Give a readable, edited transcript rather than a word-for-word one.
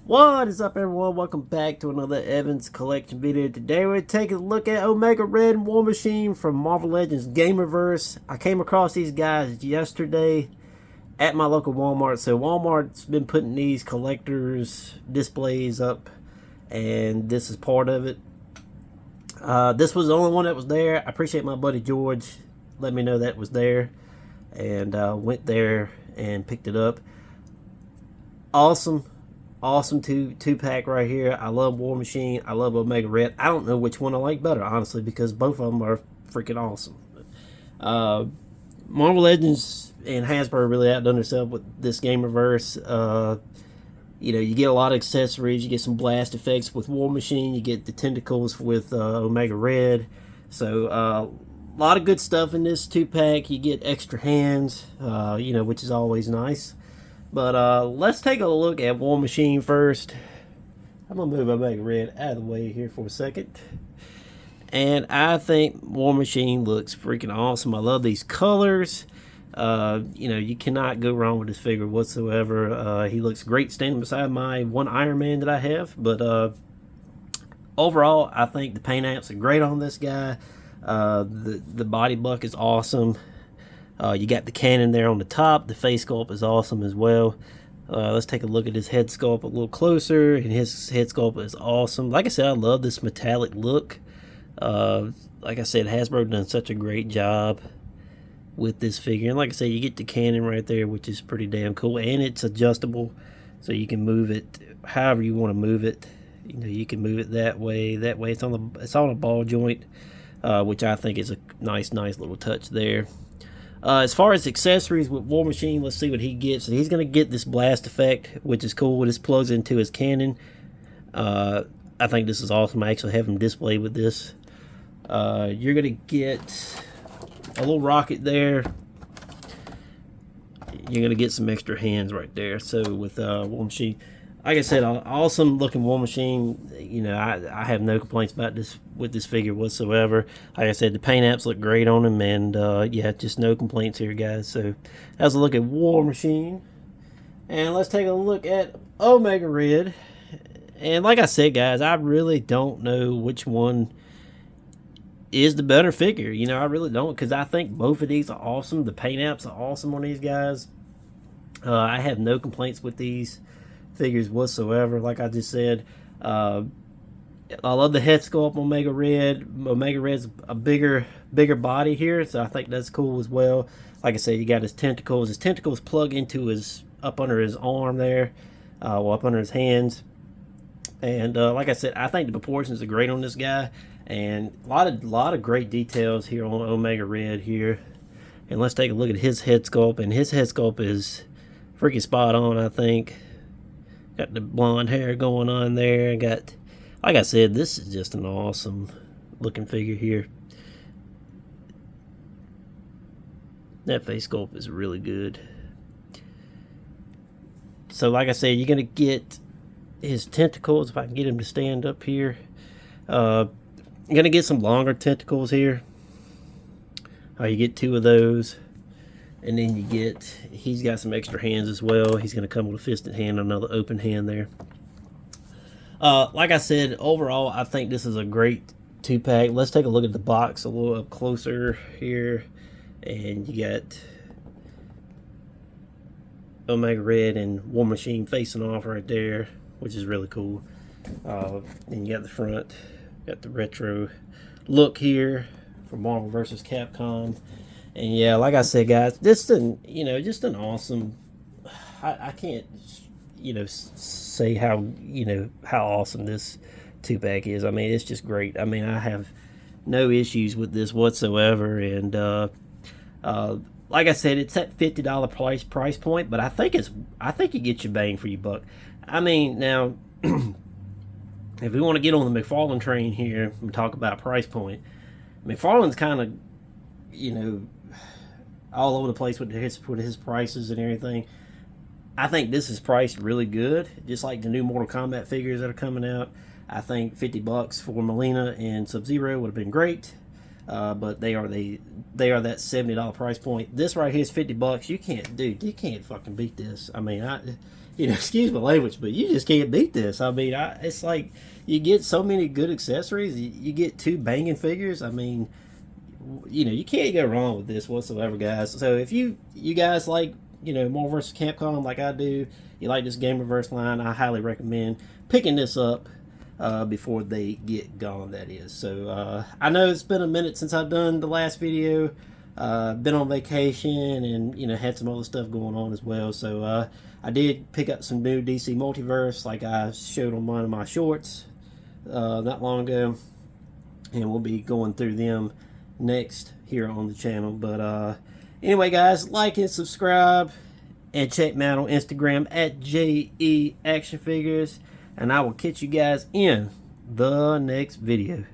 What is up, everyone? Welcome back to another Evans collection video. Today we're taking a look at Omega Red and War Machine from Marvel Legends Gamerverse. I came across these guys yesterday at my local Walmart. So Walmart's been putting these collectors displays up, and this is part of it. This was the only one that was there. I appreciate my buddy George let me know that was there, and went there and picked it up. Awesome two-pack right here. I love War Machine. I love Omega Red. I don't know which one I like better, honestly, because both of them are freaking awesome. Marvel Legends and Hasbro really outdone themselves with this Gamerverse. You get a lot of accessories. You get some blast effects with War Machine. You get the tentacles with Omega Red. So a lot of good stuff in this two-pack. You get extra hands, which is always nice. But let's take a look at War Machine first. I'm going to move Omega Red out of the way here for a second. And I think War Machine looks freaking awesome. I love these colors. You cannot go wrong with this figure whatsoever. He looks great standing beside my one Iron Man that I have. But overall, I think the paint apps are great on this guy. The body buck is awesome. You got the cannon there on the top. The face sculpt is awesome as well. Let's take a look at his head sculpt a little closer. And his head sculpt is awesome. Like I said, I love this metallic look. Like I said, Hasbro done such a great job with this figure. And like I said, you get the cannon right there, which is pretty damn cool. And it's adjustable, so you can move it however you want to move it. You can move it that way. It's on a ball joint, which I think is a nice little touch there. As far as accessories with War Machine, let's see what he gets. So he's going to get this blast effect, which is cool. This plugs into his cannon. I think this is awesome. I actually have him displayed with this. You're going to get a little rocket there. You're going to get some extra hands right there. So with War Machine, like I said, awesome looking War Machine. I have no complaints about this with this figure whatsoever. Like I said, the paint apps look great on him, and yeah, just no complaints here, guys. So that's a look at War Machine, and let's take a look at Omega Red. And like I said, guys, I really don't know which one is the better figure. I really don't, because I think both of these are awesome. The paint apps are awesome on these guys. I have no complaints with these figures whatsoever. Like I just said, I love the head sculpt on Omega Red. Omega Red's a bigger body here, so I think that's cool as well. Like I said, you got his tentacles. His tentacles plug into his up under his arm there, up under his hands. And like I said, I think the proportions are great on this guy, and a lot of great details here on Omega Red here. And let's take a look at his head sculpt, and his head sculpt is freaking spot on, I think. Got the blonde hair going on there. Got, like I said, this is just an awesome looking figure here. That face sculpt is really good. So like I said, you're going to get his tentacles, if I can get him to stand up here. You're going to get some longer tentacles here. You get two of those. And then he's got some extra hands as well. He's going to come with a fisted hand, another open hand there. Like I said, overall, I think this is a great two-pack. Let's take a look at the box a little up closer here. And you got Omega Red and War Machine facing off right there, which is really cool. Then you got the front, got the retro look here for Marvel vs. Capcom. And yeah, like I said, guys, just an awesome. I can't, say how awesome this two-pack is. I mean, it's just great. I mean, I have no issues with this whatsoever. And like I said, it's at $50 price point, but I think you get your bang for your buck. I mean, now if we want to get on the McFarlane train here and talk about price point, McFarlane's kind of, all over the place with his prices and everything. I think this is priced really good, just like the new Mortal Kombat figures that are coming out. I think $50 for Melina and Sub-Zero would have been great, but they are that $70 price point. This right here is $50. You can't fucking beat this. I mean, you know, excuse my language, but you just can't beat this. I mean, it's like you get so many good accessories. You get 2 banging figures. I mean, you know, you can't go wrong with this whatsoever, guys. So if you guys like, you know, Marvel vs. Capcom like I do, you like this Gamerverse line, I highly recommend picking this up before they get gone, that is. So I know it's been a minute since I've done the last video. Been on vacation and, you know, had some other stuff going on as well. So I did pick up some new DC Multiverse like I showed on one of my shorts not long ago, and we'll be going through them next here on the channel. But anyway, guys, like and subscribe, and check me out on Instagram at JE Action Figures, and I will catch you guys in the next video.